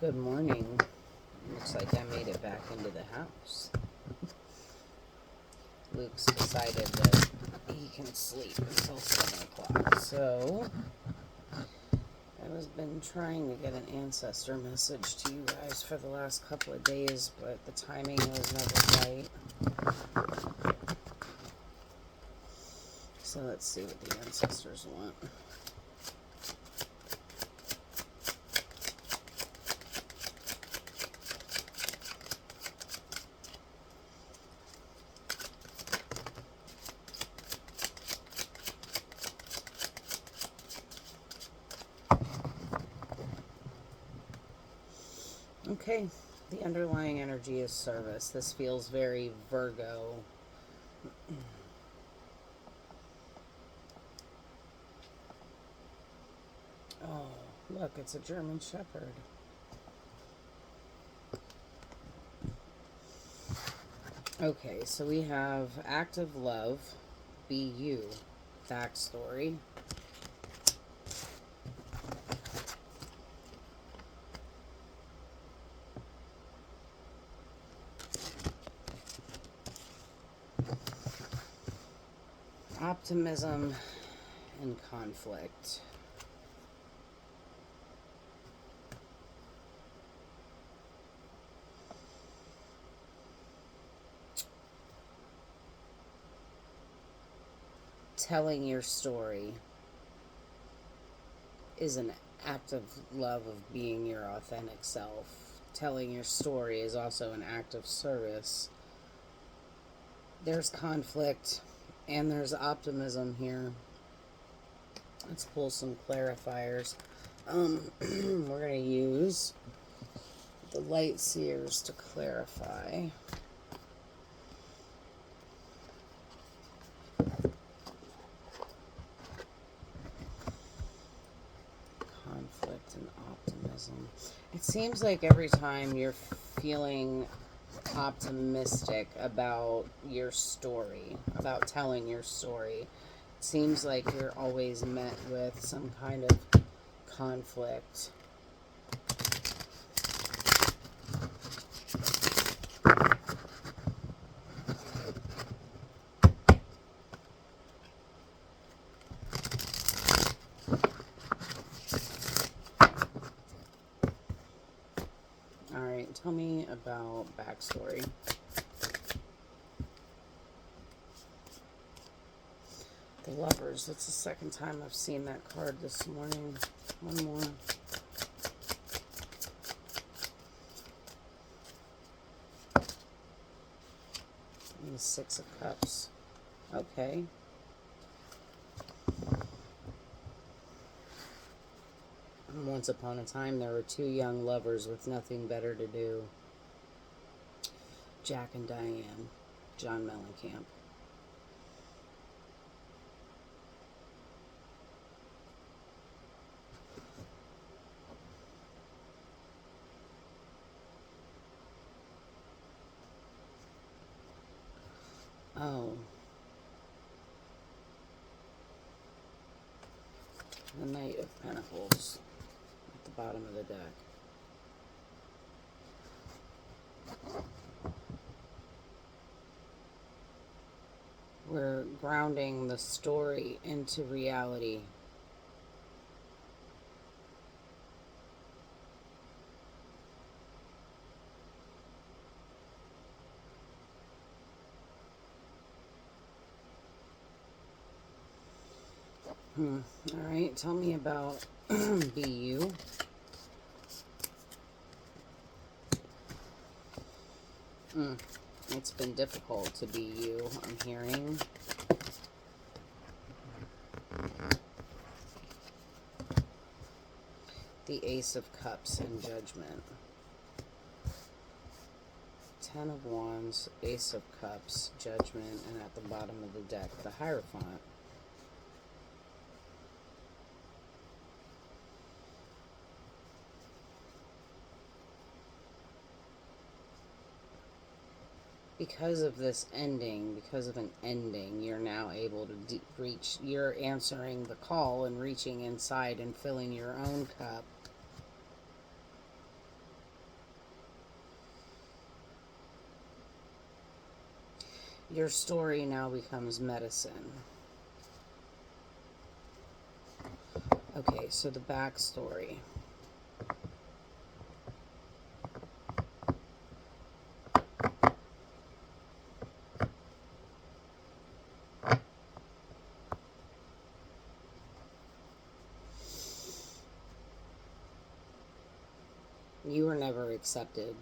Good morning. Looks like I made it back into the house. Luke's decided that he can sleep until 7 o'clock. So, I was been trying to get an ancestor message to you guys for the last couple of days, but the timing was never right. So let's see what the ancestors want. Okay, the underlying energy is service. This feels very Virgo. Oh, look, it's a German Shepherd. Okay, so we have active love, be you, backstory. Optimism and conflict. Telling your story is an act of love of being your authentic self. Telling your story is also an act of service. There's conflict and there's optimism here. Let's pull some clarifiers. We're going to use the light seers to clarify. Conflict and optimism. It seems like every time you're feeling optimistic about your story, about telling your story, it seems like you're always met with some kind of conflict. Alright, tell me about backstory. The Lovers. That's the second time I've seen that card this morning. One more. And the Six of Cups. Okay. Once upon a time, there were two young lovers with nothing better to do. Jack and Diane. John Mellencamp. Oh. The Knight of Pentacles at the bottom of the deck. We're grounding the story into reality. Alright, tell me about Be You. It's been difficult to be you, I'm hearing. The Ace of Cups and Judgment. Ten of Wands, Ace of Cups, Judgment, and at the bottom of the deck, the Hierophant. Because of this ending, because of an ending, you're now able to reach, you're answering the call and reaching inside and filling your own cup. Your story now becomes medicine. Okay, so the backstory. You were never accepted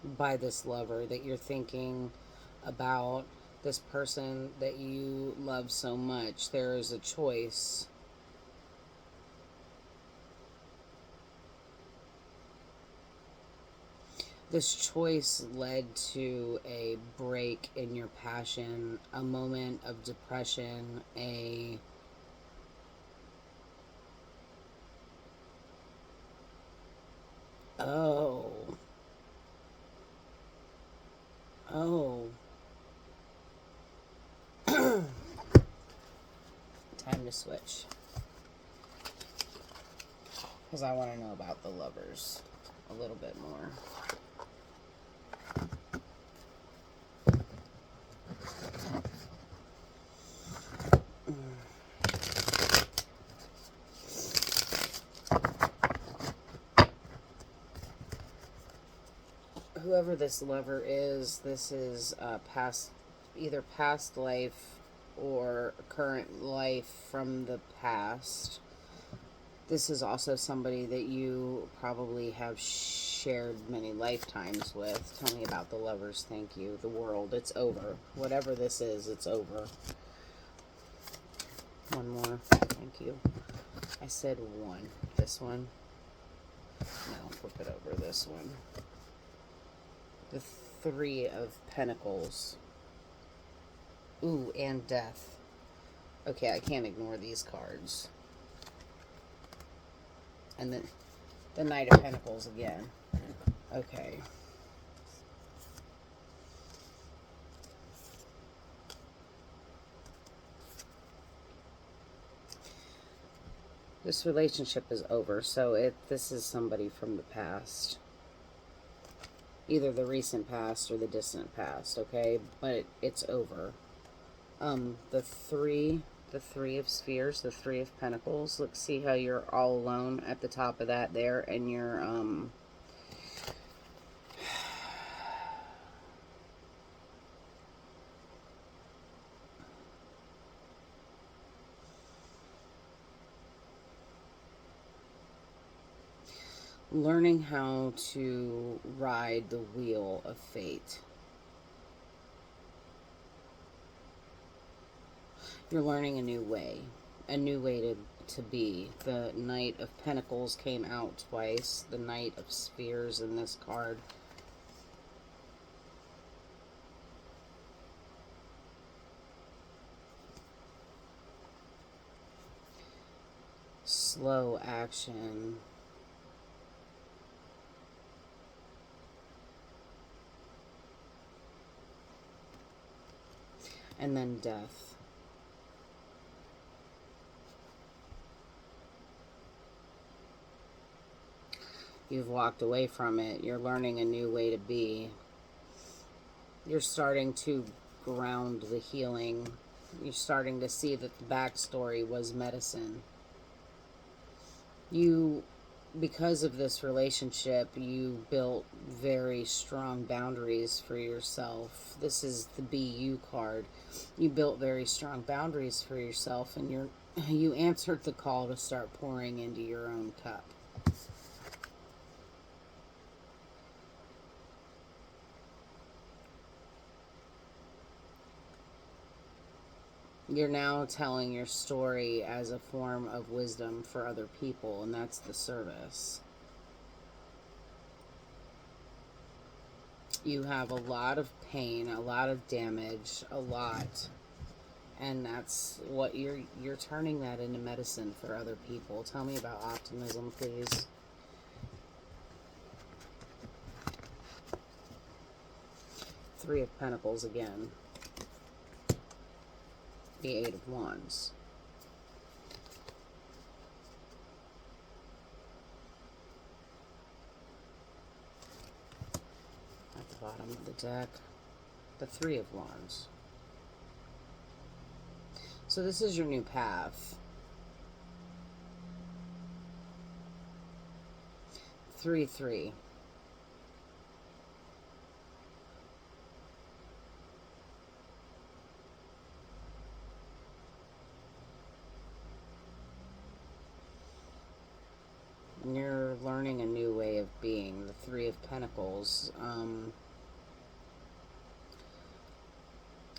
by this lover that you're thinking about, this person that you love so much. There is a choice. This choice led to a break in your passion, a moment of depression, oh, oh, time to switch. Because I want to know about the lovers a little bit more. Whoever this lover is, this is past, either past life or current life from the past. This is also somebody that you probably have shared many lifetimes with. Tell me about the lovers. Thank you. The world. It's over. Whatever this is, it's over. One more. Thank you. I said one. This one. No, flip it over. This one. The Three of Pentacles. Ooh, and Death. Okay, I can't ignore these cards. And then the Knight of Pentacles again. Okay. This relationship is over, so this is somebody from the past. Either the recent past or the distant past, okay? But it's over. The three of spheres, the Three of Pentacles. Look, see how you're all alone at the top of that there, and you're, learning how to ride the wheel of fate. You're learning a new way to be. The Knight of Pentacles came out twice. The Knight of Spheres in this card. Slow action. And then death. You've walked away from it. You're learning a new way to be. You're starting to ground the healing. You're starting to see that the backstory was medicine. Because of this relationship, you built very strong boundaries for yourself. This is the Be You card. You built very strong boundaries for yourself, and you answered the call to start pouring into your own cup. You're now telling your story as a form of wisdom for other people, and that's the service. You have a lot of pain, a lot of damage, a lot. And that's what you're turning that into medicine for other people. Tell me about optimism, please. Three of Pentacles again. The Eight of Wands. At the bottom of the deck, the Three of Wands. So this is your new path. 3-3. You're learning a new way of being. The 3 of Pentacles.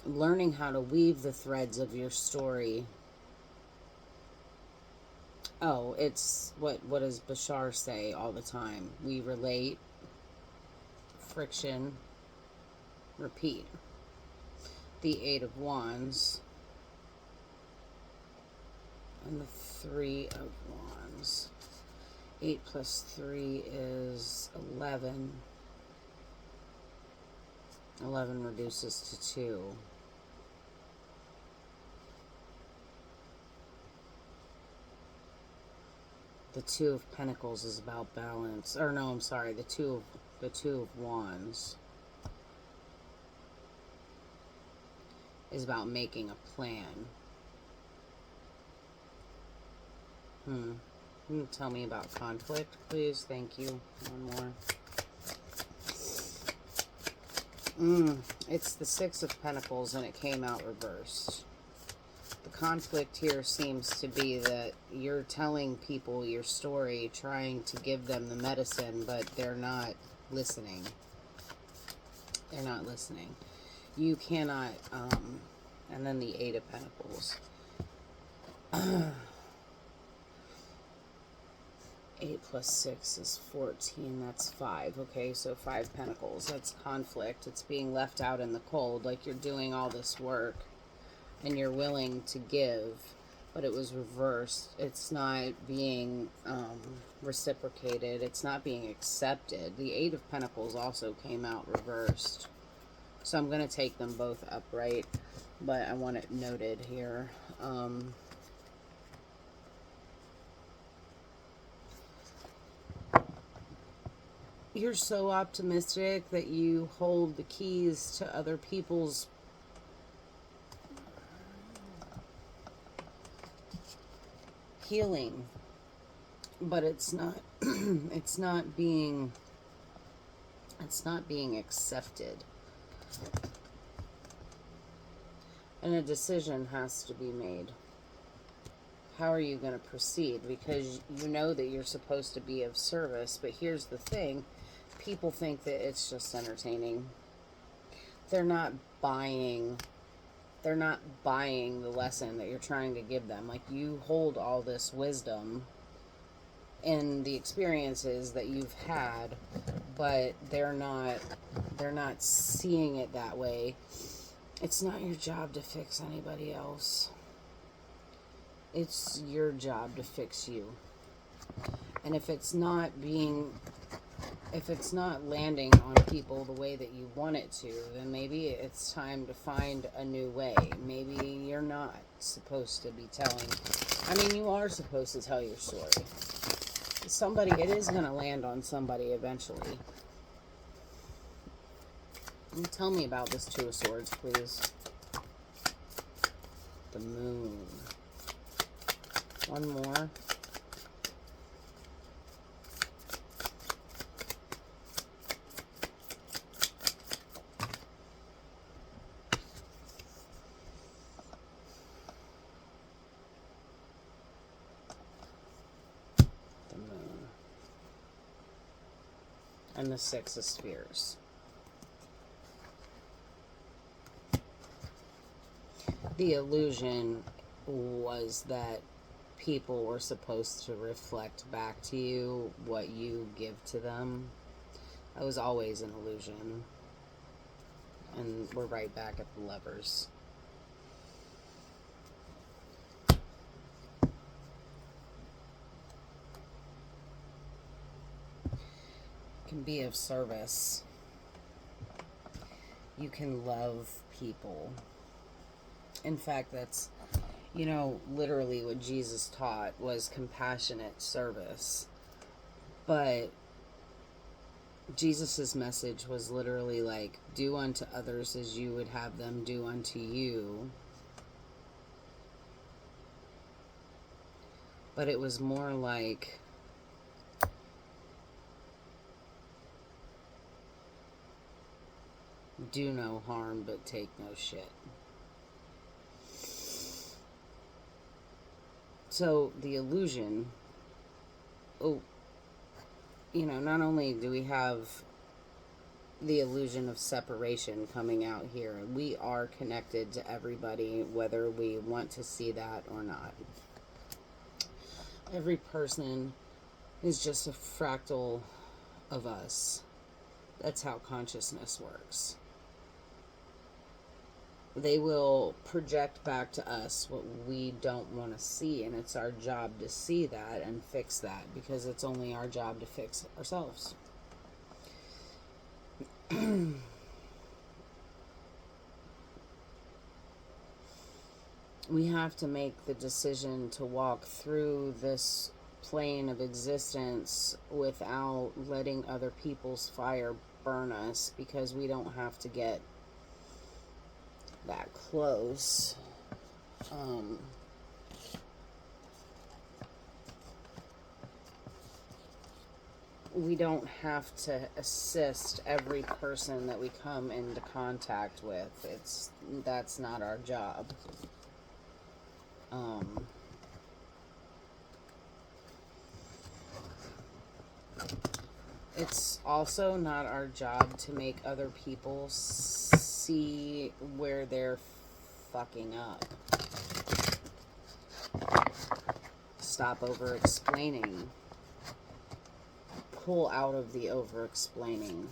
Learning how to weave the threads of your story. Oh, it's what does Bashar say all the time? We relate, friction, repeat. The 8 of Wands and the 3 of Wands. 8 plus 3 is 11. 11 reduces to 2. The 2 of Pentacles is about balance. Or no, I'm sorry. The two of Wands is about making a plan. Can you tell me about conflict, please? Thank you. One more. It's the 6 of Pentacles, and it came out reversed. The conflict here seems to be that you're telling people your story, trying to give them the medicine, but they're not listening. They're not listening. You cannot, and then the 8 of Pentacles. 8 plus 6 is 14. That's 5. Okay, so 5 Pentacles. That's conflict. It's being left out in the cold, like you're doing all this work and you're willing to give, but it was reversed. It's not being reciprocated. It's not being accepted. The 8 of Pentacles also came out reversed. So I'm going to take them both upright, but I want it noted here. You're so optimistic that you hold the keys to other people's healing, but it's not it's not being accepted, and a decision has to be made. How are you going to proceed? Because you know that you're supposed to be of service, but here's the thing: people think that it's just entertaining. They're not buying the lesson that you're trying to give them. Like, you hold all this wisdom in the experiences that you've had, but they're not seeing it that way. It's not your job to fix anybody else. It's your job to fix you. And if it's not landing on people the way that you want it to, then maybe it's time to find a new way. Maybe you're not supposed to be telling. I mean, you are supposed to tell your story. It is going to land on somebody eventually. Tell me about this 2 of Swords, please. The Moon. One more. The Moon. And the 6 of Spheres. The illusion was that people were supposed to reflect back to you what you give to them. That was always an illusion. And we're right back at the Lovers. Can be of service. You can love people. In fact, that's, literally what Jesus taught was compassionate service. But Jesus's message was literally like, do unto others as you would have them do unto you. But it was more like, do no harm, but take no shit. So the illusion, not only do we have the illusion of separation coming out here, we are connected to everybody, whether we want to see that or not. Every person is just a fractal of us. That's how consciousness works. They will project back to us what we don't want to see, and it's our job to see that and fix that, because it's only our job to fix ourselves. We have to make the decision to walk through this plane of existence without letting other people's fire burn us, because we don't have to get that close. We don't have to assist every person that we come into contact with. That's not our job. It's also not our job to make other people see where they're fucking up. Stop over-explaining. Pull out of the over-explaining.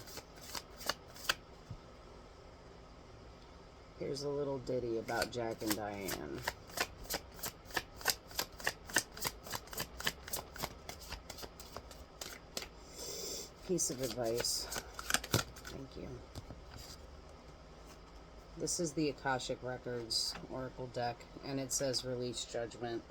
Here's a little ditty about Jack and Diane. Piece of advice. Thank you. This is the Akashic Records Oracle deck, and it says release judgment.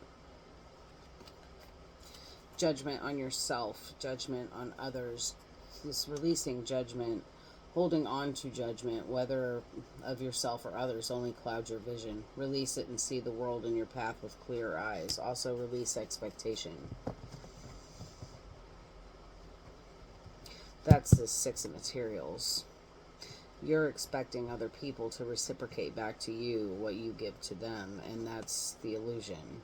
Judgment on yourself, judgment on others. This releasing judgment, holding on to judgment, whether of yourself or others, only clouds your vision. Release it and see the world in your path with clear eyes. Also release expectation. That's the Six of Materials. You're expecting other people to reciprocate back to you what you give to them, and that's the illusion.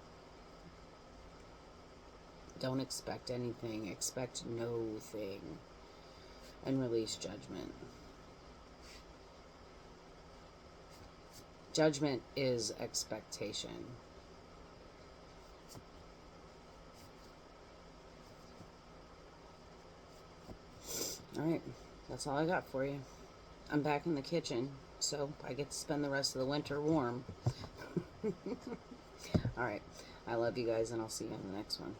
Don't expect anything. Expect no thing. And release judgment. Judgment is expectation. Alright, that's all I got for you. I'm back in the kitchen, so I get to spend the rest of the winter warm. Alright, I love you guys, and I'll see you in the next one.